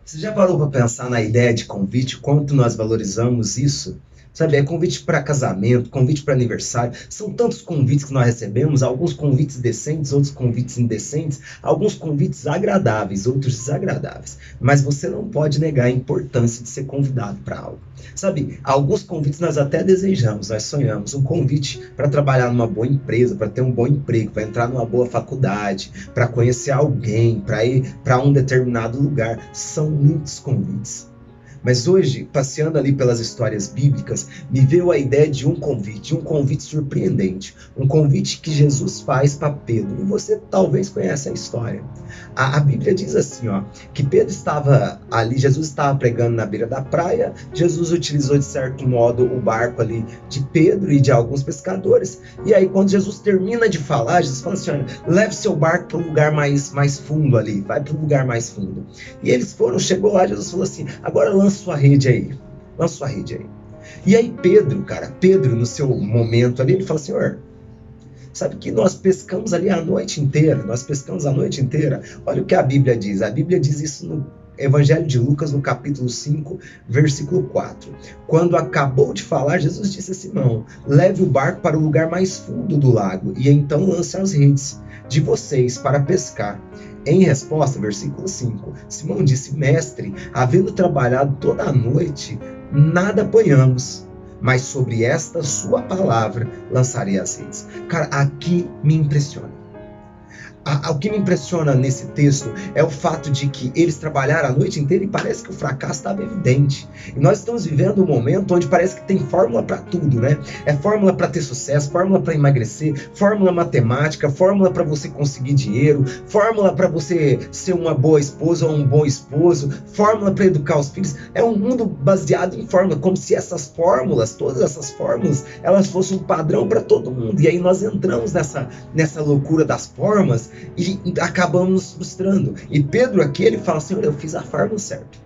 Você já parou para pensar na ideia de convite, quanto nós valorizamos isso? Sabe, é convite para casamento, convite para aniversário. São tantos convites que nós recebemos, alguns convites decentes, outros convites indecentes, alguns convites agradáveis, outros desagradáveis. Mas você não pode negar a importância de ser convidado para algo. Sabe, alguns convites nós até desejamos, nós sonhamos. Um convite para trabalhar numa boa empresa, para ter um bom emprego, para entrar numa boa faculdade, para conhecer alguém, para ir para um determinado lugar. São muitos convites. Mas hoje, passeando ali pelas histórias bíblicas, me veio a ideia de um convite surpreendente, um convite que Jesus faz para Pedro. E você talvez conheça a história. A Bíblia diz assim, ó, que Pedro estava ali, Jesus estava pregando na beira da praia, Jesus utilizou de certo modo o barco ali de Pedro e de alguns pescadores. E aí quando Jesus termina de falar, Jesus fala assim, olha, leve seu barco para um lugar mais fundo ali, vai para um lugar mais fundo. E eles foram, chegou lá, Jesus falou assim, agora lança sua rede aí, lança sua rede aí. E aí Pedro no seu momento ali, ele fala, Senhor, sabe que nós pescamos ali a noite inteira, olha o que a Bíblia diz isso no Evangelho de Lucas, no capítulo 5, versículo 4. Quando acabou de falar, Jesus disse a Simão, leve o barco para o lugar mais fundo do lago, e então lance as redes de vocês para pescar. Em resposta, versículo 5, Simão disse, mestre, havendo trabalhado toda a noite, nada apanhamos, mas sobre esta sua palavra lançarei as redes. Cara, aqui me impressiona. O que me impressiona nesse texto é o fato de que eles trabalharam a noite inteira e parece que o fracasso estava evidente. E nós estamos vivendo um momento onde parece que tem fórmula para tudo, né? É fórmula para ter sucesso, fórmula para emagrecer, fórmula matemática, fórmula para você conseguir dinheiro, fórmula para você ser uma boa esposa ou um bom esposo, fórmula para educar os filhos. É um mundo baseado em fórmula, como se essas fórmulas, todas essas fórmulas, elas fossem um padrão para todo mundo. E aí nós entramos nessa loucura das formas e acabamos nos frustrando. E Pedro aqui, ele fala, Senhor, eu fiz a fórmula certa.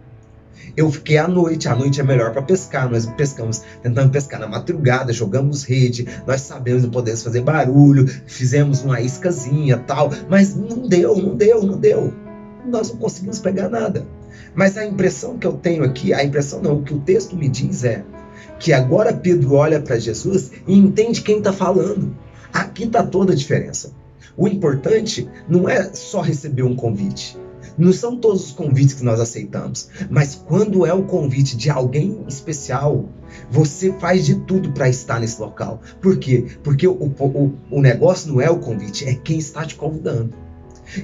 Eu fiquei à noite é melhor para pescar, nós tentamos pescar na madrugada, jogamos rede, nós sabemos que podemos fazer barulho, fizemos uma iscazinha tal, mas não deu. Nós não conseguimos pegar nada. Mas a impressão que eu tenho aqui, o que o texto me diz é que agora Pedro olha para Jesus e entende quem está falando. Aqui está toda a diferença. O importante não é só receber um convite. Não são todos os convites que nós aceitamos. Mas quando é o convite de alguém especial, você faz de tudo para estar nesse local. Por quê? Porque o negócio não é o convite, é quem está te convidando.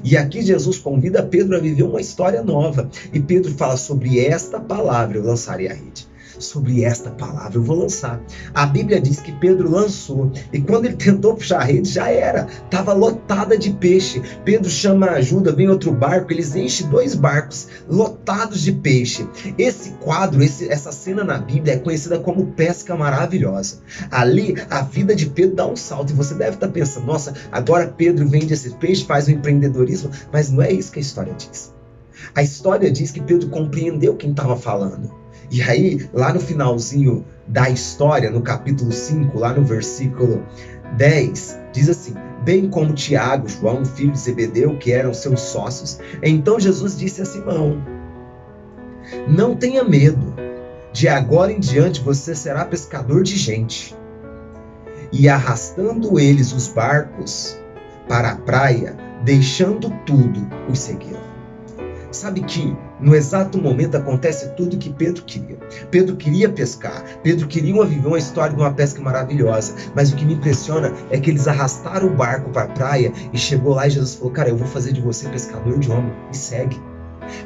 E aqui Jesus convida Pedro a viver uma história nova. E Pedro fala, sobre esta palavra eu lançarei a rede. Sobre esta palavra eu vou lançar. A Bíblia diz que Pedro lançou, e quando ele tentou puxar a rede, já era, estava lotada de peixe. Pedro chama ajuda, vem outro barco, eles enchem 2 barcos lotados de peixe. Esse quadro, essa cena na Bíblia é conhecida como pesca maravilhosa. Ali a vida de Pedro dá um salto, e você deve estar pensando, nossa, agora Pedro vende esse peixe, faz o empreendedorismo, mas não é isso que a história diz. A história diz que Pedro compreendeu quem estava falando. E aí, lá no finalzinho da história, no capítulo 5, lá no versículo 10, diz assim, bem como Tiago, João, filho de Zebedeu, que eram seus sócios, então Jesus disse a Simão, não tenha medo, de agora em diante você será pescador de gente. E arrastando eles os barcos para a praia, deixando tudo, os seguiram. Sabe que no exato momento acontece tudo o que Pedro queria. Pedro queria pescar, Pedro queria viver uma história de uma pesca maravilhosa, mas o que me impressiona é que eles arrastaram o barco para a praia e chegou lá e Jesus falou, cara, eu vou fazer de você pescador de homem, me segue.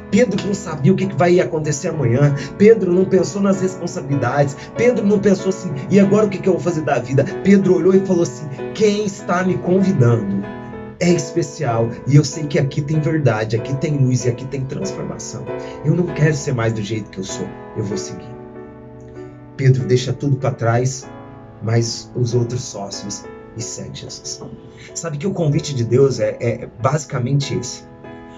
Pedro não sabia o que vai acontecer amanhã, Pedro não pensou nas responsabilidades, Pedro não pensou assim, e agora o que eu vou fazer da vida? Pedro olhou e falou assim, quem está me convidando é especial, e eu sei que aqui tem verdade, aqui tem luz e aqui tem transformação. Eu não quero ser mais do jeito que eu sou, eu vou seguir. Pedro deixa tudo para trás, mas os outros sócios e segue Jesus. Sabe que o convite de Deus é basicamente esse.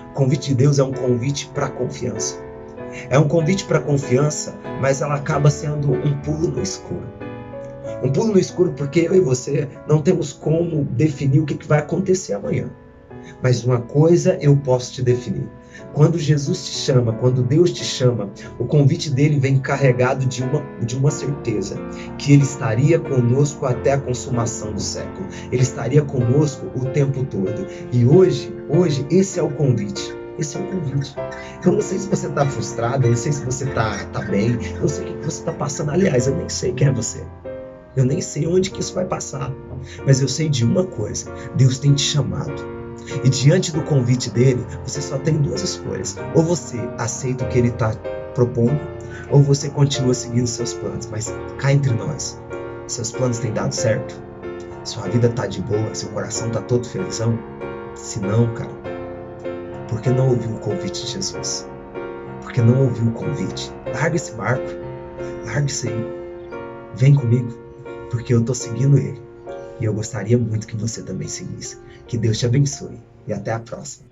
O convite de Deus é um convite para confiança. É um convite para confiança, mas ela acaba sendo um pulo no escuro. Um pulo no escuro porque eu e você não temos como definir o que vai acontecer amanhã. Mas uma coisa eu posso te definir. Quando Jesus te chama, quando Deus te chama, o convite dele vem carregado de uma certeza, que ele estaria conosco até a consumação do século. Ele estaria conosco o tempo todo. E hoje, esse é o convite. Esse é o convite. Eu não sei se você está frustrado, eu não sei se você está bem, eu não sei o que você está passando. Aliás, eu nem sei quem é você. Eu nem sei onde que isso vai passar. Mas eu sei de uma coisa: Deus tem te chamado. E diante do convite dele, você só tem duas escolhas. Ou você aceita o que ele está propondo, ou você continua seguindo seus planos. Mas cá entre nós, seus planos têm dado certo? Sua vida está de boa? Seu coração está todo felizão? Se não, cara, por que não ouviu o convite de Jesus? Por que não ouviu o convite? Larga esse barco, larga isso aí, vem comigo, porque eu estou seguindo ele. E eu gostaria muito que você também seguisse. Que Deus te abençoe e até a próxima.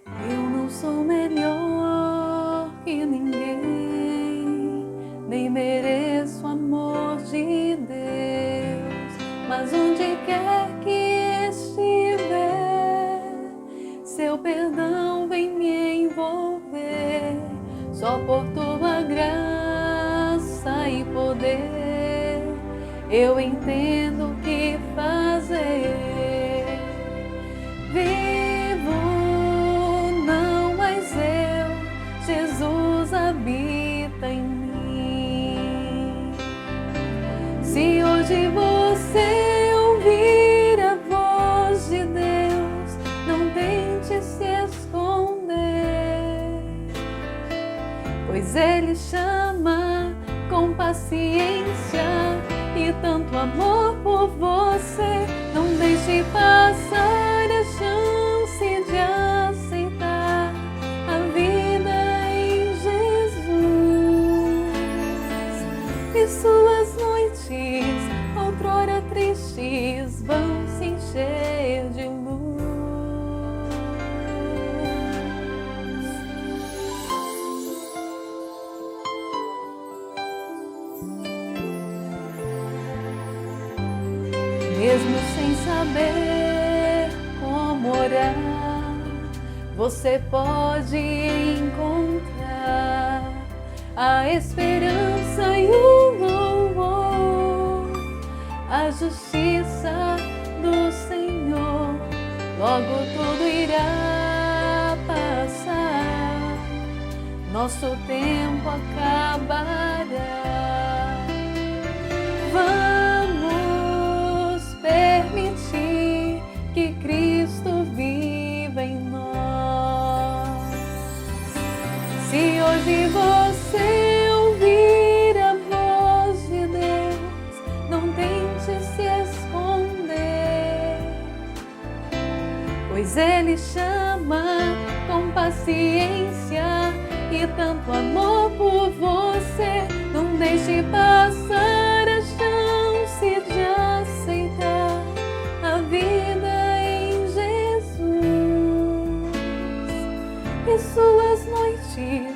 Eu não sou melhor que ninguém, nem mereço o amor de Deus, mas onde quer que estiver, seu perdão vem me envolver, só por tua graça e poder eu entendo o que fazer. Vivo, não mais eu, Jesus habita em mim. Se hoje você ouvir a voz de Deus, não tente se esconder, pois Ele chama com paciência e tanto amor por você. Não deixe passar a chance de aceitar a vida em Jesus. E suas noites, outrora tristes, vão se encher de luz. Mesmo sem saber como orar, você pode encontrar a esperança e o louvor, a justiça do Senhor. Logo tudo irá passar, nosso tempo acabará. Permitir que Cristo viva em nós. Se hoje você ouvir a voz de Deus, não tente se esconder, pois Ele chama com paciência e tanto amor por você. Não deixe passar a chance de aceitar a vida em Jesus. E suas noites,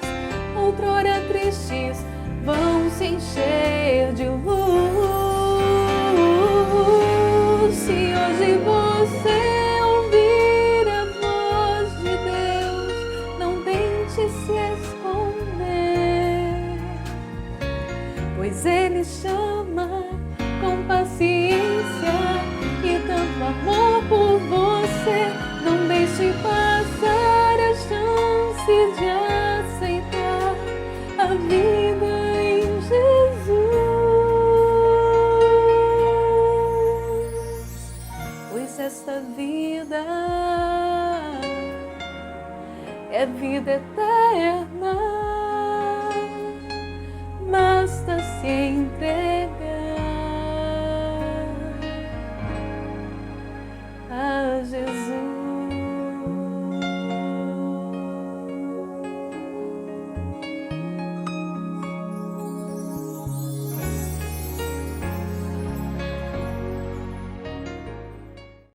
outrora tristes, vão se encher de luz. Se hoje você ouvir a voz de Deus, não tente se esconder, pois Ele chama com paciência e tanto amor por você. Não deixe passar a chance de aceitar a vida em Jesus, pois esta vida é vida eterna. Basta se entregar.